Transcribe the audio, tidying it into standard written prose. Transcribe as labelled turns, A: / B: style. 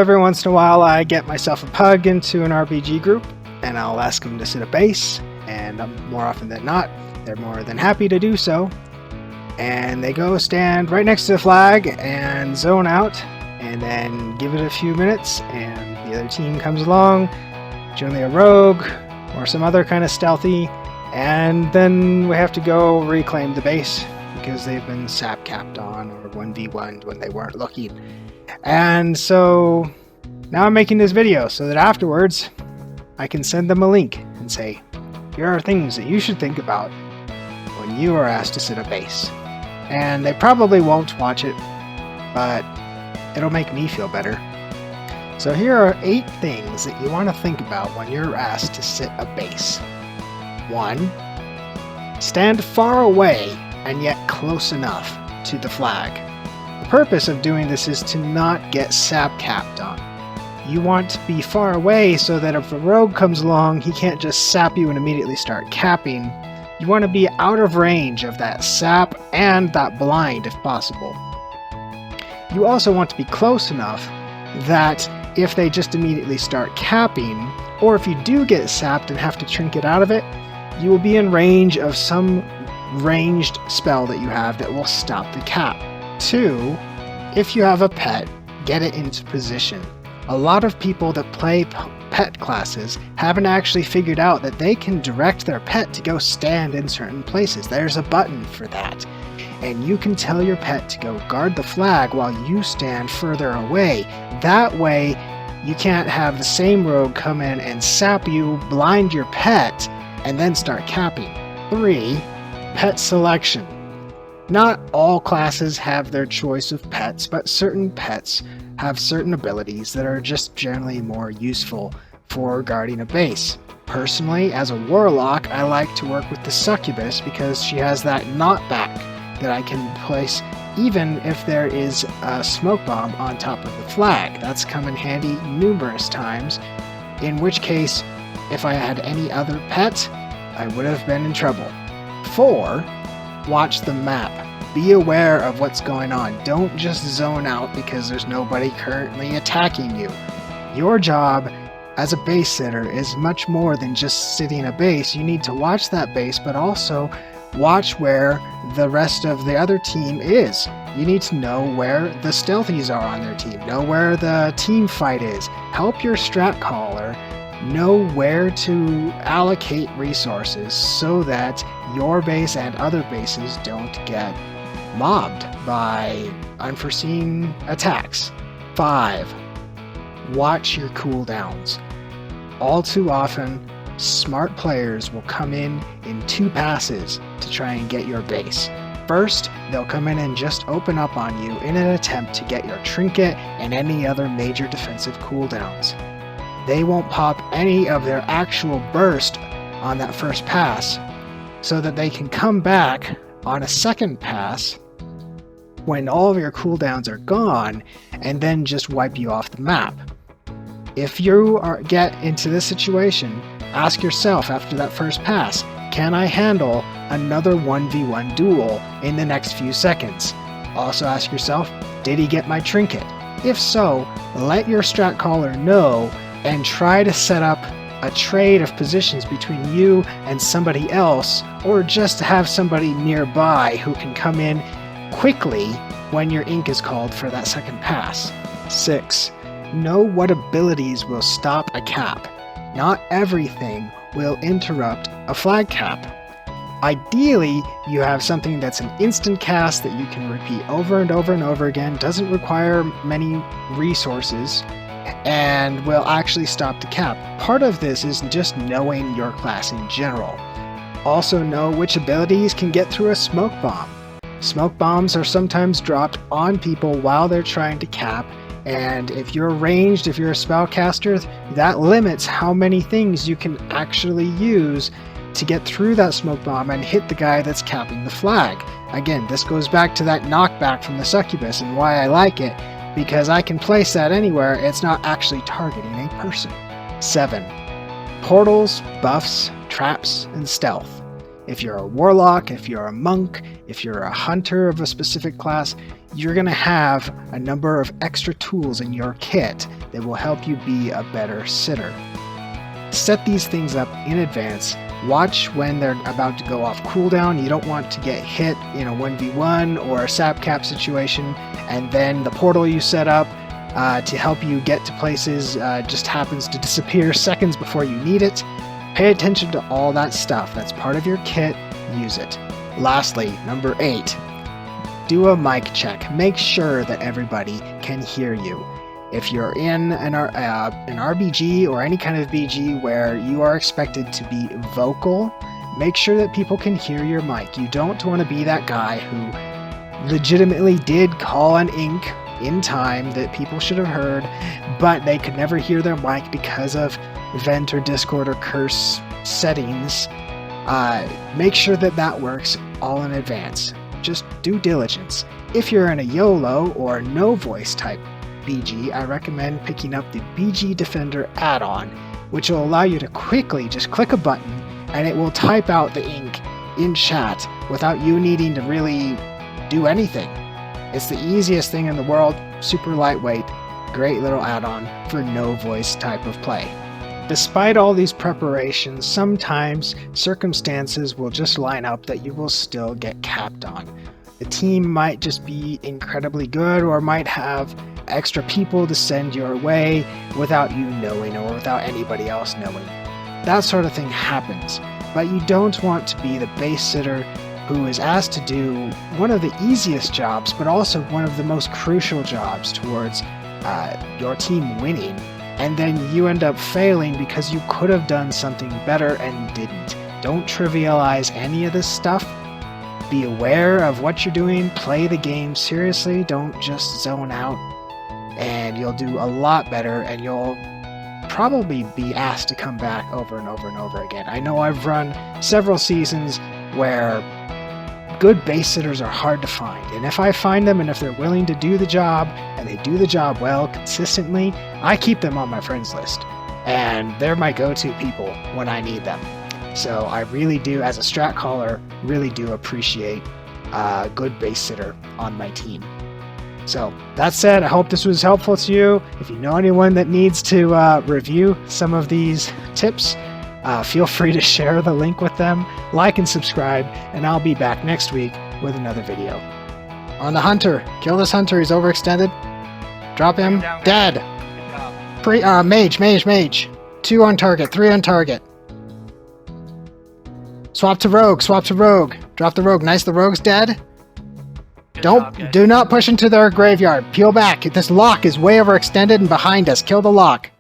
A: every once in a while I get myself a pug into an RPG group, and I'll ask them to sit a base, and more often than not, they're more than happy to do so. And they go stand right next to the flag and zone out, and then give it a few minutes, and the other team comes along, generally a rogue or some other kind of stealthy, and then we have to go reclaim the base because they've been sap capped on or 1v1'd when they weren't looking. And so now I'm making this video so that afterwards I can send them a link and say, here are things that you should think about when you are asked to sit a base. And they probably won't watch it, but it'll make me feel better. So here are 8 things that you want to think about when you're asked to sit a base. 1. Stand far away and yet close enough to the flag. The purpose of doing this is to not get sap capped on. You want to be far away so that if a rogue comes along, he can't just sap you and immediately start capping. You want to be out of range of that sap and that blind if possible. You also want to be close enough that if they just immediately start capping, or if you do get sapped and have to trinket out of it, you will be in range of some ranged spell that you have that will stop the cap. 2. If you have a pet, get it into position. A lot of people that play pet classes haven't actually figured out that they can direct their pet to go stand in certain places. There's a button for that. And you can tell your pet to go guard the flag while you stand further away. That way, you can't have the same rogue come in and sap you, blind your pet, and then start capping. 3. Pet selection. Not all classes have their choice of pets, but certain pets have certain abilities that are just generally more useful for guarding a base. Personally, as a warlock, I like to work with the succubus because she has that knockback that I can place even if there is a smoke bomb on top of the flag. That's come in handy numerous times, in which case, if I had any other pet, I would have been in trouble. 4. Watch the map. Be aware of what's going on. Don't just zone out because there's nobody currently attacking you. Your job as a base sitter is much more than just sitting a base. You need to watch that base, but also watch where the rest of the other team is. You need to know where the stealthys are on their team. Know where the team fight is. Help your strat caller know where to allocate resources so that your base and other bases don't get mobbed by unforeseen attacks. 5. Watch your cooldowns. All too often, smart players will come in 2 passes to try and get your base. First, they'll come in and just open up on you in an attempt to get your trinket and any other major defensive cooldowns. They won't pop any of their actual burst on that first pass, so that they can come back on a second pass when all of your cooldowns are gone and then just wipe you off the map. If you get into this situation, ask yourself after that first pass, can I handle another 1v1 duel in the next few seconds? Also ask yourself, did he get my trinket? If so, let your strat caller know and try to set up a trade of positions between you and somebody else, or just to have somebody nearby who can come in quickly when your ink is called for that second pass. 6. Know what abilities will stop a cap. Not everything will interrupt a flag cap. Ideally, you have something that's an instant cast that you can repeat over and over and over again, doesn't require many resources, and will actually stop the cap. Part of this is just knowing your class in general. Also know which abilities can get through a smoke bomb. Smoke bombs are sometimes dropped on people while they're trying to cap, and if you're ranged, if you're a spellcaster, that limits how many things you can actually use to get through that smoke bomb and hit the guy that's capping the flag. Again, this goes back to that knockback from the succubus and why I like it, because I can place that anywhere, it's not actually targeting a person. 7. Portals, buffs, traps, and stealth. if you're a warlock, if you're a monk, if you're a hunter of a specific class, you're going to have a number of extra tools in your kit that will help you be a better sitter. Set these things up in advance. Watch when they're about to go off cooldown. You don't want to get hit in a 1v1 or a sap cap situation, and then the portal you set up to help you get to places just happens to disappear seconds before you need it. Pay attention to all that stuff. That's part of your kit. Use it. Lastly, number 8. Do a mic check. Make sure that everybody can hear you. If you're in an RBG or any kind of BG where you are expected to be vocal, make sure that people can hear your mic. You don't want to be that guy who legitimately did call an ink in time that people should have heard, but they could never hear their mic because of vent or Discord or curse settings. Make sure that that works all in advance. Just due diligence. If you're in a YOLO or no voice type BG, I recommend picking up the BG Defender add-on, which will allow you to quickly just click a button and it will type out the ink in chat without you needing to really do anything. It's the easiest thing in the world, super lightweight, great little add-on for no voice type of play. Despite all these preparations, sometimes circumstances will just line up that you will still get capped on. The team might just be incredibly good or might have extra people to send your way without you knowing or without anybody else knowing. That sort of thing happens, but you don't want to be the base sitter who is asked to do one of the easiest jobs, but also one of the most crucial jobs towards your team winning, and then you end up failing because you could have done something better and didn't. Don't trivialize any of this stuff. Be aware of what you're doing, play the game seriously, don't just zone out, and you'll do a lot better, and you'll probably be asked to come back over and over and over again. I know I've run several seasons where good base sitters are hard to find, and if I find them and if they're willing to do the job and they do the job well consistently, I keep them on my friends list, and they're my go-to people when I need them. So I really do, as a strat caller, really do appreciate a good base sitter on my team. So that said, I hope this was helpful to you. If you know anyone that needs to review some of these tips, feel free to share the link with them, like and subscribe, and I'll be back next week with another video. On the hunter, kill this hunter, he's overextended. Drop him, dead. Mage. 2 on target, 3 on target. Swap to rogue. Drop the rogue. Nice, the rogue's dead. Do not push into their graveyard. Peel back. This lock is way overextended and behind us. Kill the lock.